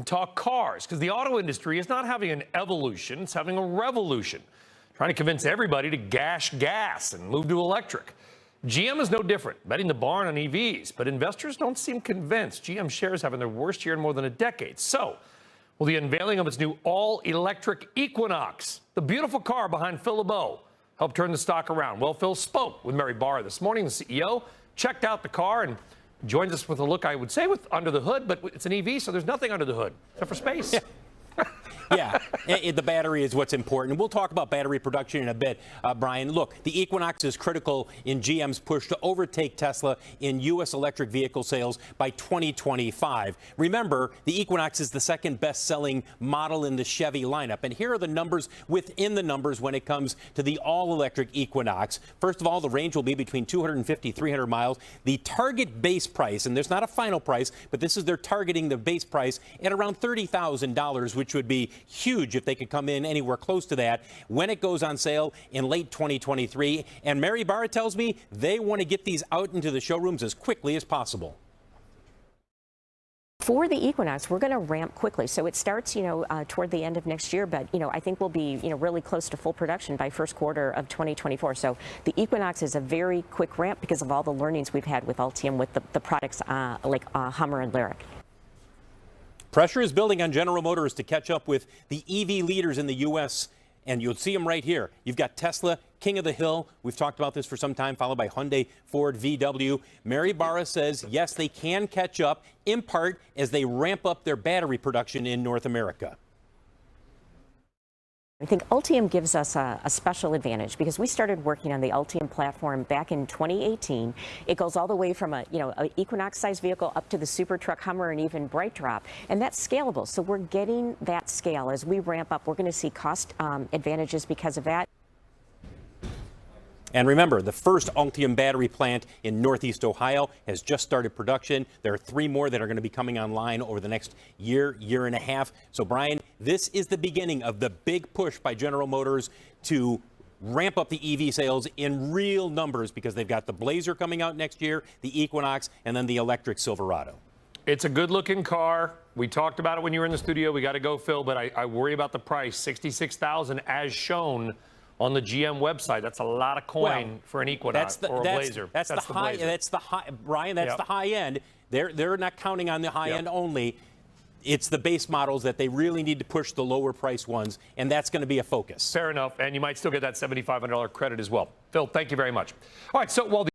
and talk cars, because the auto industry is not having an evolution, it's having a revolution, trying to convince everybody to gash gas and move to electric. GM is no different, betting the barn on EVs, but investors don't seem convinced. GM shares having their worst year in more than a decade. So, will the unveiling of its new all-electric Equinox, the beautiful car behind Phil Lebeau, help turn the stock around? Well, Phil spoke with Mary Barra this morning, the CEO, checked out the car, and joins us with a look, I would say, with under the hood, but it's an EV, so there's nothing under the hood except for space. Yeah, the battery is what's important. We'll talk about battery production in a bit, Brian. Look, the Equinox is critical in GM's push to overtake Tesla in U.S. electric vehicle sales by 2025. Remember, the Equinox is the second best-selling model in the Chevy lineup. And here are the numbers within the numbers when it comes to the all-electric Equinox. First of all, the range will be between 250 300 miles. The target base price, and there's not a final price, but this is they're targeting the base price at around $30,000, which would be huge if they could come in anywhere close to that when it goes on sale in late 2023. And Mary Barra tells me they want to get these out into the showrooms as quickly as possible. For the Equinox, we're going to ramp quickly. So it starts, toward the end of next year, but, I think we'll be, really close to full production by first quarter of 2024. So the Equinox is a very quick ramp because of all the learnings we've had with Ultium with the products like Hummer and Lyriq. Pressure is building on General Motors to catch up with the EV leaders in the U.S., and you'll see them right here. You've got Tesla, king of the hill. We've talked about this for some time, followed by Hyundai, Ford, VW. Mary Barra says, yes, they can catch up, in part as they ramp up their battery production in North America. I think Ultium gives us a special advantage because we started working on the Ultium platform back in 2018. It goes all the way from a Equinox-sized vehicle up to the super truck Hummer and even BrightDrop, and that's scalable. So we're getting that scale as we ramp up. We're going to see cost advantages because of that. And remember, the first Ultium battery plant in Northeast Ohio has just started production. There are 3 more that are going to be coming online over the next year, year and a half. So, Brian, this is the beginning of the big push by General Motors to ramp up the EV sales in real numbers because they've got the Blazer coming out next year, the Equinox, and then the electric Silverado. It's a good-looking car. We talked about it when you were in the studio. We got to go, Phil, but I worry about the price, $66,000 as shown on the GM website. That's a lot of coin for an Equinox or a Blazer. That's the high. That's the high, Brian. That's the high end. They're not counting on the high end only. It's the base models that they really need to push the lower price ones, and that's going to be a focus. Fair enough, and you might still get that $7,500 credit as well. Phil, thank you very much. All right, so while the